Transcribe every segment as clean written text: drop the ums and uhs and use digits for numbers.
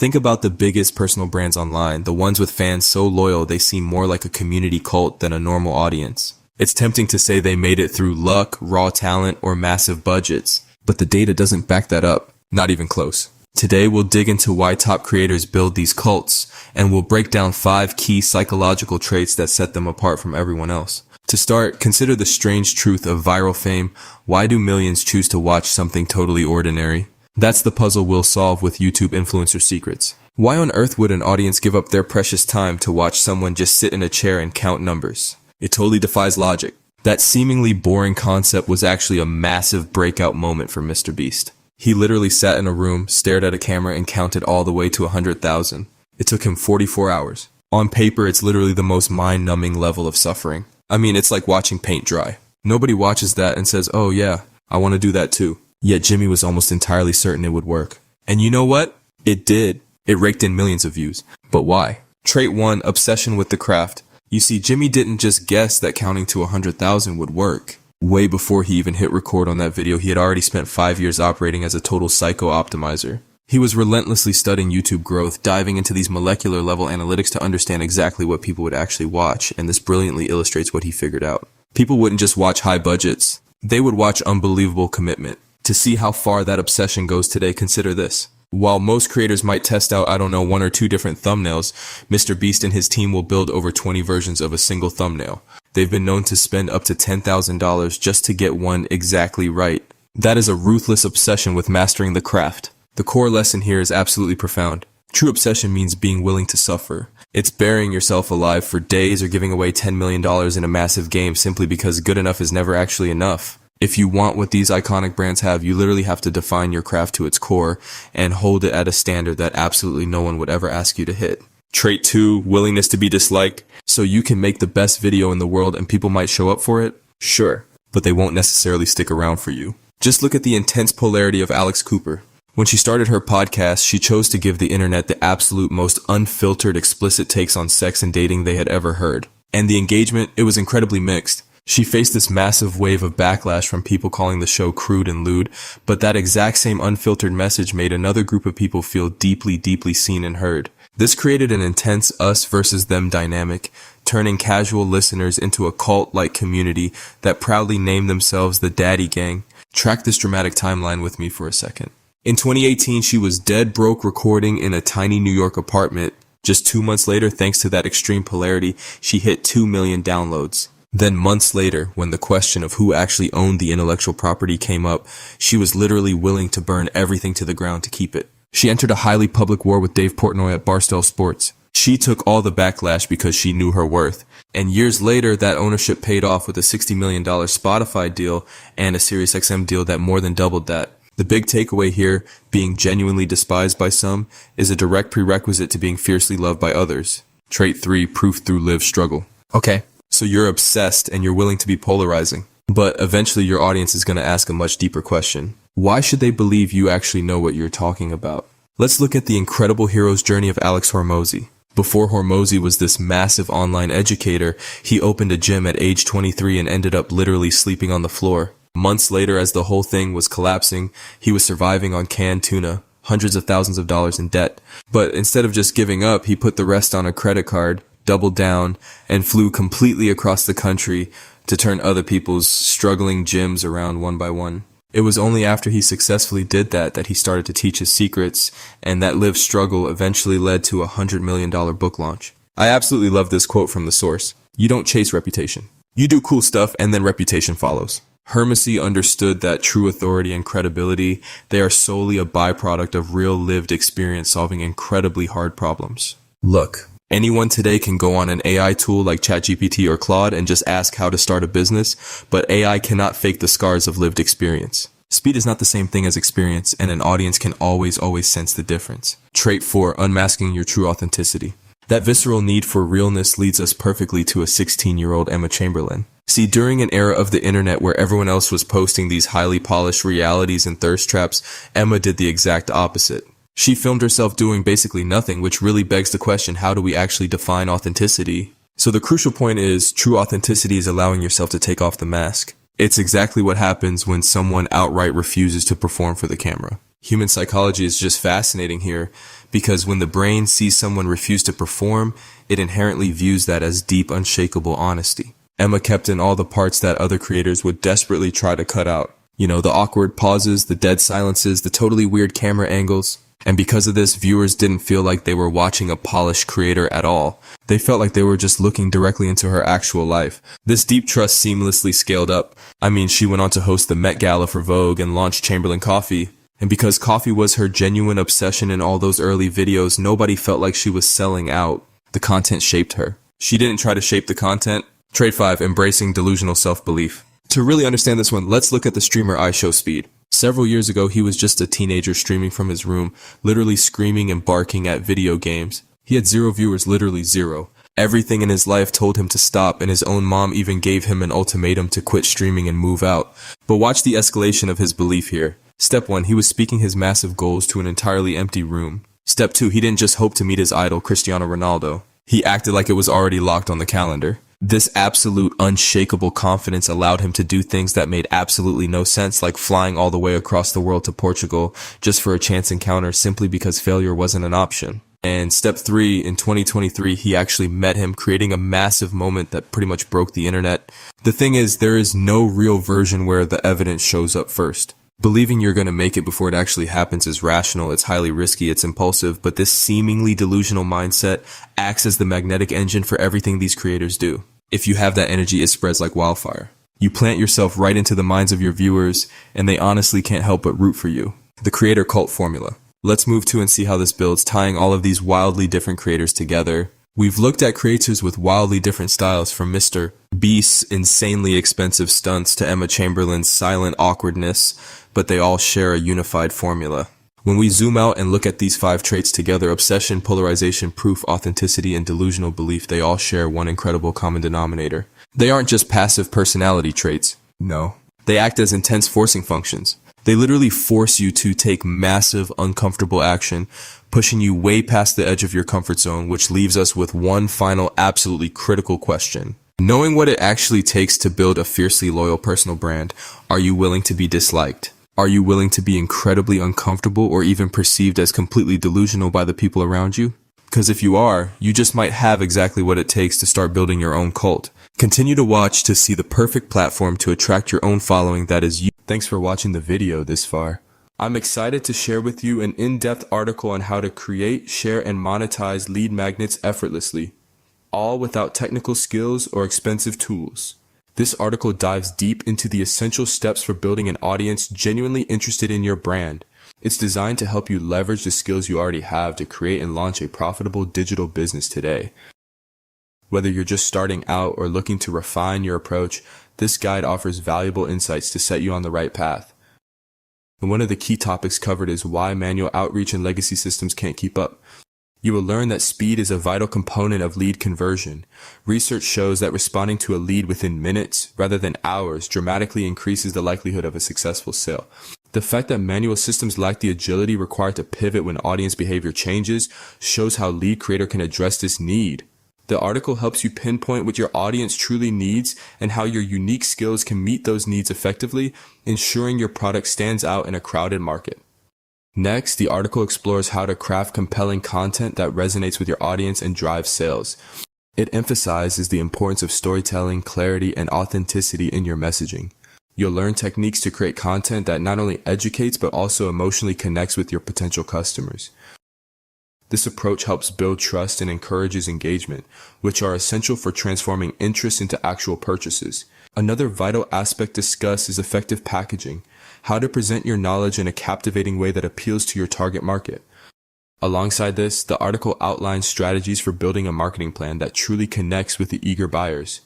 Think about the biggest personal brands online, the ones with fans so loyal they seem more like a community cult than a normal audience. It's tempting to say they made it through luck, raw talent, or massive budgets, but the data doesn't back that up. Not even close. Today we'll dig into why top creators build these cults, and we'll break down 5 key psychological traits that set them apart from everyone else. To start, consider the strange truth of viral fame. Why do millions choose to watch something totally ordinary? That's the puzzle we'll solve with YouTube Influencer Secrets. Why on earth would an audience give up their precious time to watch someone just sit in a chair and count numbers? It totally defies logic. That seemingly boring concept was actually a massive breakout moment for MrBeast. He literally sat in a room, stared at a camera, and counted all the way to 100,000. It took him 44 hours. On paper, it's literally the most mind-numbing level of suffering. I mean, it's like watching paint dry. Nobody watches that and says, oh yeah, I want to do that too. Yet Jimmy was almost entirely certain it would work. And you know what? It did. It raked in millions of views. But why? Trait 1, obsession with the craft. You see, Jimmy didn't just guess that counting to 100,000 would work. Way before he even hit record on that video, he had already spent 5 years operating as a total psycho optimizer. He was relentlessly studying YouTube growth, diving into these molecular level analytics to understand exactly what people would actually watch, and this brilliantly illustrates what he figured out. People wouldn't just watch high budgets. They would watch unbelievable commitment. To see how far that obsession goes today, consider this. While most creators might test out, 1 or 2 different thumbnails, MrBeast and his team will build over 20 versions of a single thumbnail. They've been known to spend up to $10,000 just to get one exactly right. That is a ruthless obsession with mastering the craft. The core lesson here is absolutely profound. True obsession means being willing to suffer. It's burying yourself alive for days or giving away $10 million in a massive game simply because good enough is never actually enough. If you want what these iconic brands have, you literally have to define your craft to its core and hold it at a standard that absolutely no one would ever ask you to hit. Trait 2, willingness to be disliked. So you can make the best video in the world and people might show up for it? Sure, but they won't necessarily stick around for you. Just look at the intense polarity of Alex Cooper. When she started her podcast, she chose to give the internet the absolute most unfiltered, explicit takes on sex and dating they had ever heard. And the engagement, it was incredibly mixed. She faced this massive wave of backlash from people calling the show crude and lewd, but that exact same unfiltered message made another group of people feel deeply, deeply seen and heard. This created an intense us versus them dynamic, turning casual listeners into a cult-like community that proudly named themselves the Daddy Gang. Track this dramatic timeline with me for a second. In 2018, she was dead broke recording in a tiny New York apartment. Just 2 months later, thanks to that extreme polarity, she hit 2 million downloads. Then months later, when the question of who actually owned the intellectual property came up, she was literally willing to burn everything to the ground to keep it. She entered a highly public war with Dave Portnoy at Barstool Sports. She took all the backlash because she knew her worth. And years later, that ownership paid off with a $60 million Spotify deal and a SiriusXM deal that more than doubled that. The big takeaway here, being genuinely despised by some, is a direct prerequisite to being fiercely loved by others. Trait 3, proof through lived struggle. Okay, so you're obsessed and you're willing to be polarizing. But eventually your audience is going to ask a much deeper question. Why should they believe you actually know what you're talking about? Let's look at the incredible hero's journey of Alex Hormozi. Before Hormozi was this massive online educator, he opened a gym at age 23 and ended up literally sleeping on the floor. Months later, as the whole thing was collapsing, he was surviving on canned tuna, hundreds of thousands of dollars in debt. But instead of just giving up, he put the rest on a credit card, doubled down, and flew completely across the country to turn other people's struggling gyms around one by one. It was only after he successfully did that he started to teach his secrets, and that lived struggle eventually led to a $100 million book launch. I absolutely love this quote from the source. You don't chase reputation. You do cool stuff and then reputation follows. Hormozi understood that true authority and credibility, they are solely a byproduct of real lived experience solving incredibly hard problems. Look, anyone today can go on an AI tool like ChatGPT or Claude and just ask how to start a business, but AI cannot fake the scars of lived experience. Speed is not the same thing as experience, and an audience can always sense the difference. Trait 4, unmasking your true authenticity. That visceral need for realness leads us perfectly to a 16-year-old Emma Chamberlain. See, during an era of the internet where everyone else was posting these highly polished realities and thirst traps, Emma did the exact opposite. She filmed herself doing basically nothing, which really begs the question, how do we actually define authenticity? So the crucial point is, true authenticity is allowing yourself to take off the mask. It's exactly what happens when someone outright refuses to perform for the camera. Human psychology is just fascinating here because when the brain sees someone refuse to perform, it inherently views that as deep, unshakable honesty. Emma kept in all the parts that other creators would desperately try to cut out. You know, the awkward pauses, the dead silences, the totally weird camera angles. And because of this, viewers didn't feel like they were watching a polished creator at all. They felt like they were just looking directly into her actual life. This deep trust seamlessly scaled up. I mean, she went on to host the Met Gala for Vogue and launched Chamberlain Coffee. And because coffee was her genuine obsession in all those early videos, nobody felt like she was selling out. The content shaped her. She didn't try to shape the content. Trade 5, embracing delusional self-belief. To really understand this one, let's look at the streamer IShowSpeed. Several years ago, he was just a teenager streaming from his room, literally screaming and barking at video games. He had 0 viewers, literally 0. Everything in his life told him to stop, and his own mom even gave him an ultimatum to quit streaming and move out. But watch the escalation of his belief here. Step 1, he was speaking his massive goals to an entirely empty room. Step 2, he didn't just hope to meet his idol, Cristiano Ronaldo. He acted like it was already locked on the calendar. This absolute unshakable confidence allowed him to do things that made absolutely no sense, like flying all the way across the world to Portugal just for a chance encounter simply because failure wasn't an option. And step 3, in 2023, he actually met him, creating a massive moment that pretty much broke the internet. The thing is, there is no real version where the evidence shows up first. Believing you're going to make it before it actually happens is rational, it's highly risky, it's impulsive, but this seemingly delusional mindset acts as the magnetic engine for everything these creators do. If you have that energy, it spreads like wildfire. You plant yourself right into the minds of your viewers, and they honestly can't help but root for you. The creator cult formula. Let's move to and see how this builds, tying all of these wildly different creators together. We've looked at creators with wildly different styles, from MrBeast's insanely expensive stunts to Emma Chamberlain's silent awkwardness, but they all share a unified formula. When we zoom out and look at these 5 traits together, obsession, polarization, proof, authenticity, and delusional belief, they all share one incredible common denominator. They aren't just passive personality traits. No. They act as intense forcing functions. They literally force you to take massive, uncomfortable action, pushing you way past the edge of your comfort zone, which leaves us with one final, absolutely critical question. Knowing what it actually takes to build a fiercely loyal personal brand, are you willing to be disliked? Are you willing to be incredibly uncomfortable or even perceived as completely delusional by the people around you? Because if you are, you just might have exactly what it takes to start building your own cult. Continue to watch to see the perfect platform to attract your own following that is you. Thanks for watching the video this far. I'm excited to share with you an in-depth article on how to create, share, and monetize lead magnets effortlessly, all without technical skills or expensive tools. This article dives deep into the essential steps for building an audience genuinely interested in your brand. It's designed to help you leverage the skills you already have to create and launch a profitable digital business today. Whether you're just starting out or looking to refine your approach, this guide offers valuable insights to set you on the right path. And one of the key topics covered is why manual outreach and legacy systems can't keep up. You will learn that speed is a vital component of lead conversion. Research shows that responding to a lead within minutes rather than hours dramatically increases the likelihood of a successful sale. The fact that manual systems lack the agility required to pivot when audience behavior changes shows how Lead Creator can address this need. The article helps you pinpoint what your audience truly needs and how your unique skills can meet those needs effectively, ensuring your product stands out in a crowded market. Next, the article explores how to craft compelling content that resonates with your audience and drives sales. It emphasizes the importance of storytelling, clarity, and authenticity in your messaging. You'll learn techniques to create content that not only educates but also emotionally connects with your potential customers. This approach helps build trust and encourages engagement, which are essential for transforming interest into actual purchases. Another vital aspect discussed is effective packaging, how to present your knowledge in a captivating way that appeals to your target market. Alongside this, the article outlines strategies for building a marketing plan that truly connects with the eager buyers.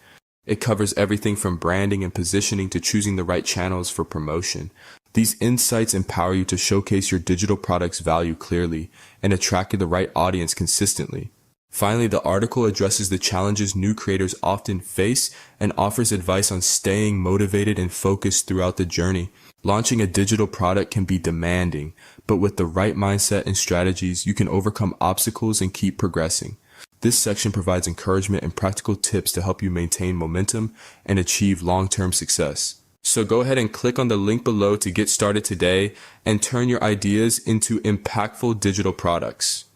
It covers everything from branding and positioning to choosing the right channels for promotion. These insights empower you to showcase your digital product's value clearly and attract the right audience consistently. Finally, the article addresses the challenges new creators often face and offers advice on staying motivated and focused throughout the journey. Launching a digital product can be demanding, but with the right mindset and strategies, you can overcome obstacles and keep progressing. This section provides encouragement and practical tips to help you maintain momentum and achieve long-term success. So go ahead and click on the link below to get started today and turn your ideas into impactful digital products.